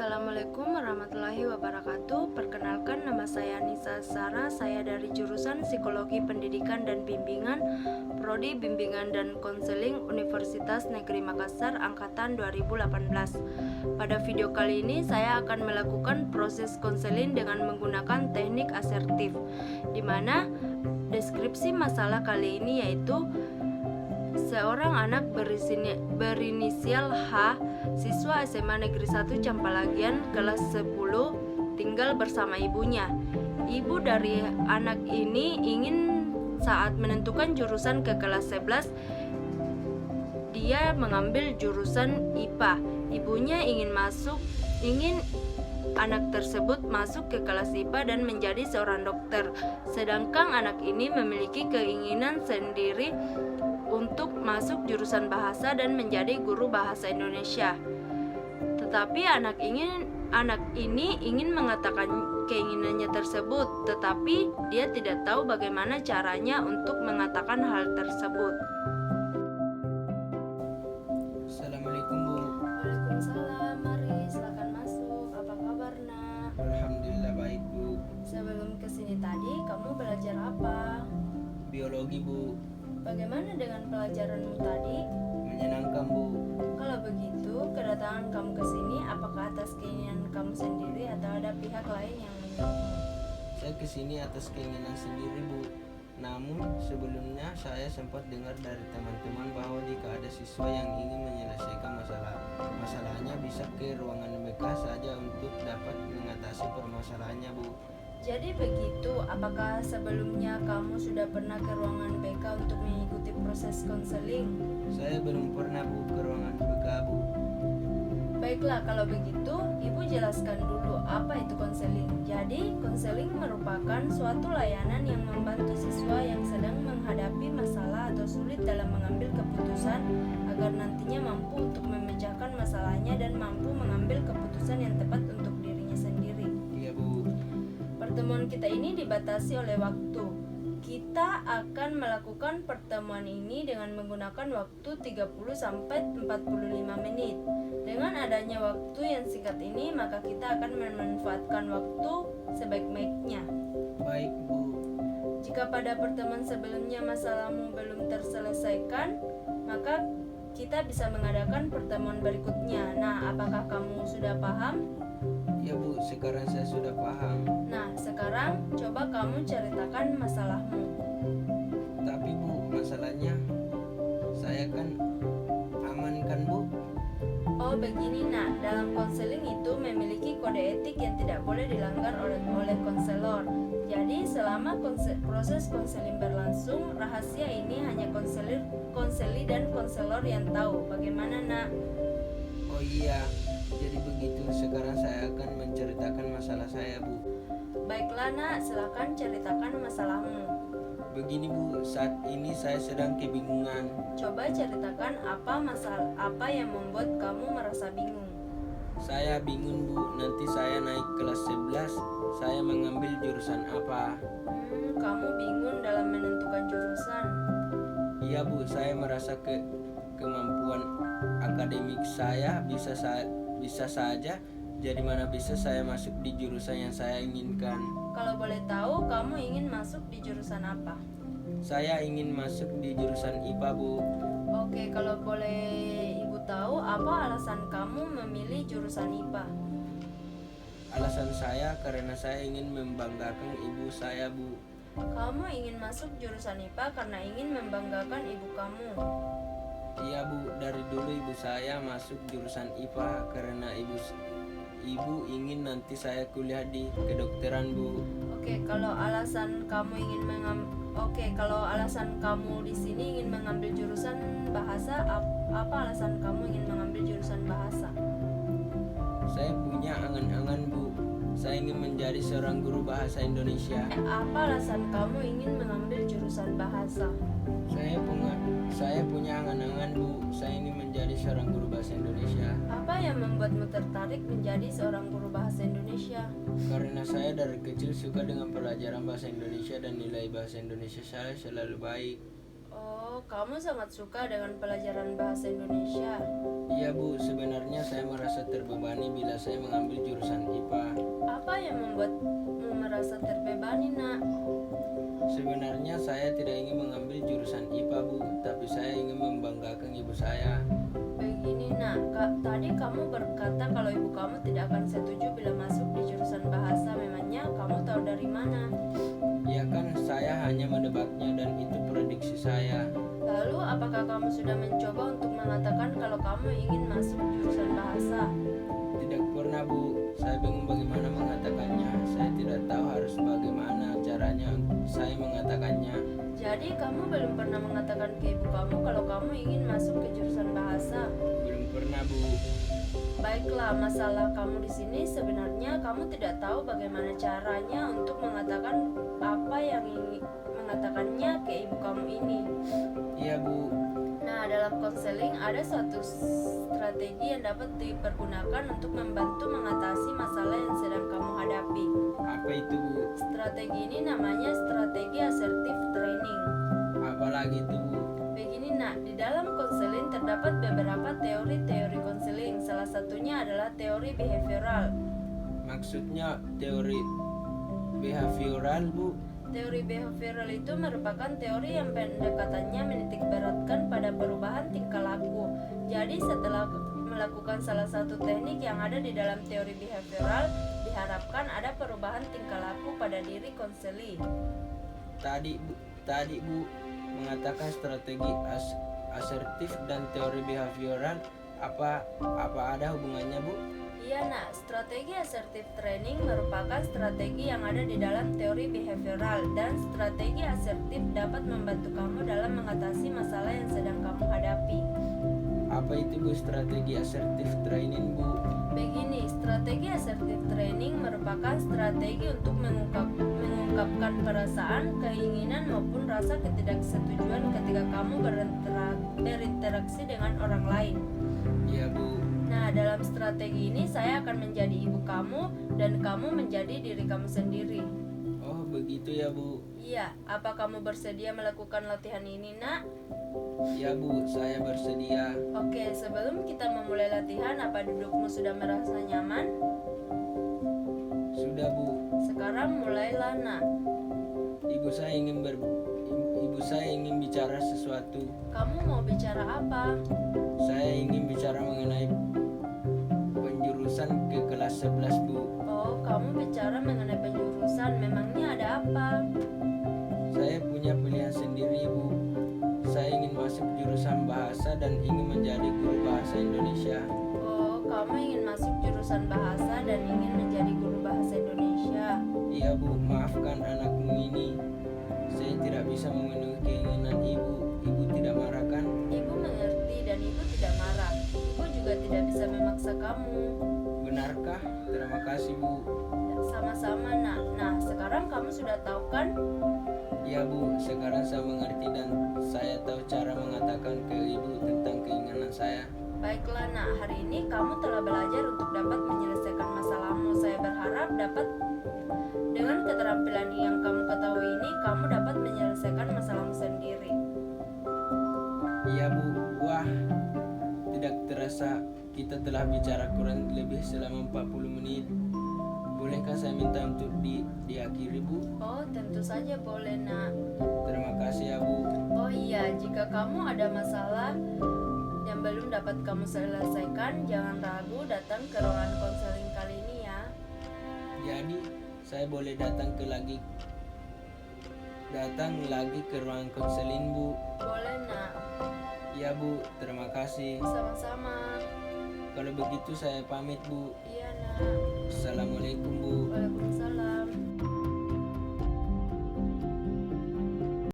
Assalamualaikum warahmatullahi wabarakatuh. Perkenalkan, nama saya Nisa Sarah. Saya dari jurusan Psikologi Pendidikan dan Bimbingan, Prodi Bimbingan dan Konseling Universitas Negeri Makassar angkatan 2018. Pada video kali ini saya akan melakukan proses konseling dengan menggunakan teknik asertif, di mana deskripsi masalah kali ini yaitu seorang anak berinisial H, siswa SMA Negeri 1 Campalagian kelas 10, tinggal bersama ibunya. Ibu dari anak ini ingin saat menentukan jurusan ke kelas 11, dia mengambil jurusan IPA. Ibunya ingin anak tersebut masuk ke kelas IPA dan menjadi seorang dokter. Sedangkan anak ini memiliki keinginan sendiri untuk masuk jurusan bahasa dan menjadi guru bahasa Indonesia. Tetapi anak ini ingin mengatakan keinginannya tersebut, tetapi dia tidak tahu bagaimana caranya untuk mengatakan hal tersebut. Assalamualaikum, Bu. Waalaikumsalam, mari silakan masuk. Apa kabar, Nak? Alhamdulillah baik, Bu. Sebelum kesini tadi kamu belajar apa? Biologi, Bu. Bagaimana dengan pelajaranmu tadi? Menyenangkan, Bu. Kalau begitu, kedatangan kamu ke sini apakah atas keinginan kamu sendiri atau ada pihak lain yang menyuruhmu? Saya kesini atas keinginan sendiri, Bu. Namun sebelumnya saya sempat dengar dari teman-teman bahwa jika ada siswa yang ingin menyelesaikan masalahnya bisa ke ruangan BK saja untuk dapat mengatasi permasalahannya, Bu. Jadi begitu, apakah sebelumnya kamu sudah pernah ke ruangan BK untuk mengikuti proses konseling? Saya belum pernah, Bu, ke ruangan BK, Bu. Baiklah, kalau begitu, Ibu jelaskan dulu apa itu konseling. Jadi, konseling merupakan suatu layanan yang membantu siswa yang sedang menghadapi masalah atau sulit dalam mengambil keputusan agar nantinya mampu untuk memecahkan masalahnya dan mampu mengambil keputusan yang tepat untuk dirinya sendiri. Iya, Bu. Pertemuan kita ini dibatasi oleh waktu. Kita akan melakukan pertemuan ini dengan menggunakan waktu 30-45 menit. Dengan adanya waktu yang singkat ini, maka kita akan memanfaatkan waktu sebaik-baiknya. Baik, Bu. Jika pada pertemuan sebelumnya masalahmu belum terselesaikan, maka kita bisa mengadakan pertemuan berikutnya. Nah, apakah kamu sudah paham? Ya, Bu, sekarang saya sudah paham. Nah, sekarang coba kamu ceritakan masalahmu. Tapi, Bu, masalahnya saya kan aman kan, Bu? Oh begini, Nak, dalam konseling itu memiliki kode etik yang tidak boleh dilanggar oleh konselor. Jadi selama proses konseling berlangsung, rahasia ini hanya konseli dan konselor yang tahu. Bagaimana, Nak? Oh iya, jadi begitu. Sekarang saya akan menceritakan masalah saya, Bu. Baiklah, Nak, silakan ceritakan masalahmu. Begini, Bu, saat ini saya sedang kebingungan. Coba ceritakan apa yang membuat kamu merasa bingung. Saya bingung, Bu, nanti saya naik kelas 11, saya mengambil jurusan apa? Kamu bingung dalam menentukan jurusan. Iya, Bu, saya merasa kemampuan akademik saya bisa saja, jadi mana bisa saya masuk di jurusan yang saya inginkan. Kalau boleh tahu, kamu ingin masuk di jurusan apa? Saya ingin masuk di jurusan IPA, Bu. Oke, kalau boleh Ibu tahu, apa alasan kamu memilih jurusan IPA? Alasan saya karena saya ingin membanggakan ibu saya, Bu. Kamu ingin masuk jurusan IPA karena ingin membanggakan ibu kamu. Iya, Bu, dari dulu ibu saya masuk jurusan IPA karena ibu ingin nanti saya kuliah di kedokteran, Bu. Kalau alasan kamu di sini ingin mengambil jurusan bahasa, apa alasan kamu ingin mengambil jurusan bahasa? Saya punya angan-angan, Bu. Saya ingin menjadi seorang guru bahasa Indonesia. Apa alasan kamu ingin mengambil jurusan bahasa? Saya punya angan-angan, Bu. Saya ingin menjadi seorang guru bahasa Indonesia. Apa yang membuatmu tertarik menjadi seorang guru bahasa Indonesia? Karena saya dari kecil suka dengan pelajaran bahasa Indonesia dan nilai bahasa Indonesia saya selalu baik. Oh, kamu sangat suka dengan pelajaran bahasa Indonesia. Iya Bu, sebenarnya saya merasa terbebani bila saya mengambil jurusan IPA. Apa yang membuatmu merasa terbebani, Nak? Sebenarnya saya tidak ingin mengambil jurusan IPA Bu, tapi saya ingin membanggakan ibu saya. Begini, Nak, tadi kamu berkata kalau ibu kamu tidak akan setuju bila masuk di jurusan bahasa. Memangnya kamu tahu dari mana? Ya kan, saya hanya mendebatnya dan itu prediksi saya. Lalu, apakah kamu sudah mencoba untuk mengatakan kalau kamu ingin masuk jurusan bahasa? Tidak pernah Bu, saya bingung bagaimana mengatakannya. Saya tidak tahu harus bagaimana caranya saya mengatakannya. Jadi, kamu belum pernah mengatakan ke ibu kamu kalau kamu ingin masuk ke jurusan bahasa? Belum pernah Bu. Baiklah, masalah kamu di sini sebenarnya kamu tidak tahu bagaimana caranya untuk mengatakan apa yang ingin mengatakannya ke ibu kamu ini. Iya Bu. Nah, dalam konseling ada suatu strategi yang dapat dipergunakan untuk membantu mengatasi masalah yang sedang kamu hadapi. Apa itu Bu? Strategi ini namanya strategi assertive training. Apalagi itu Bu? Begini, Nak, di dalam konseling terdapat beberapa teori-teori konseling. Salah satunya adalah teori behavioral. Maksudnya teori behavioral Bu? Teori behavioral itu merupakan teori yang pendekatannya menitik beratkan pada perubahan tingkah laku. Jadi setelah melakukan salah satu teknik yang ada di dalam teori behavioral, diharapkan ada perubahan tingkah laku pada diri konseli. Tadi Bu mengatakan strategi asertif dan teori behavioral. Apa ada hubungannya Bu? Iya, Nak, strategi assertive training merupakan strategi yang ada di dalam teori behavioral, dan strategi asertif dapat membantu kamu dalam mengatasi masalah yang sedang kamu hadapi. Apa itu Bu strategi assertive training Bu? Begini, strategi assertive training merupakan strategi untuk mengungkapkan perasaan, keinginan maupun rasa ketidaksetujuan ketika kamu berinteraksi dengan orang lain. Iya Bu. Nah, dalam strategi ini saya akan menjadi ibu kamu dan kamu menjadi diri kamu sendiri. Oh begitu ya Bu. Iya, apa kamu bersedia melakukan latihan ini, Nak? Ya Bu, saya bersedia. Oke, sebelum kita memulai latihan, apa dudukmu sudah merasa nyaman? Sudah Bu. Sekarang mulailah, Nak. Ibu saya ingin bicara sesuatu. Kamu mau bicara apa? Saya ingin bicara mengenai penjurusan ke kelas 11 Bu. Oh, kamu bicara mengenai penjurusan. Memangnya ada apa? Saya punya pilihan sendiri Bu. Saya ingin masuk jurusan bahasa dan ingin menjadi guru bahasa Indonesia. Oh, kamu ingin masuk jurusan bahasa dan ingin menjadi guru bahasa Indonesia. Iya Bu, maafkan anakmu ini. Saya tidak bisa memenuhi keinginan Ibu. Ibu tidak marah kan? Ibu mengerti dan ibu tidak marah. Ibu juga tidak bisa memaksa kamu. Benarkah? Terima kasih Bu. Sama-sama, Nak. Nah, sekarang kamu sudah tahu kan? Ya Bu, sekarang saya mengerti dan saya tahu cara mengatakan ke Ibu tentang keinginan saya. Baiklah, Nak. Hari ini kamu telah belajar untuk dapat menyelesaikan masalahmu. Saya berharap dengan keterampilan yang kamu ketahui ini, kamu dapat menyelesaikan masalahmu sendiri. Iya Bu. Wah, tidak terasa kita telah bicara kurang lebih selama 40 menit. Bolehkah saya minta untuk diakhiri Bu? Oh, tentu saja boleh, Nak. Terima kasih ya Bu. Oh iya, jika kamu ada masalah yang belum dapat kamu selesaikan, jangan ragu datang ke ruangan konseling kali ini ya. Jadi saya boleh datang lagi ke ruangan konseling Bu? Boleh, Nak. Ya Bu, terima kasih. Sama-sama. Kalau begitu saya pamit Bu. Iya, Nak. Assalamualaikum Bu.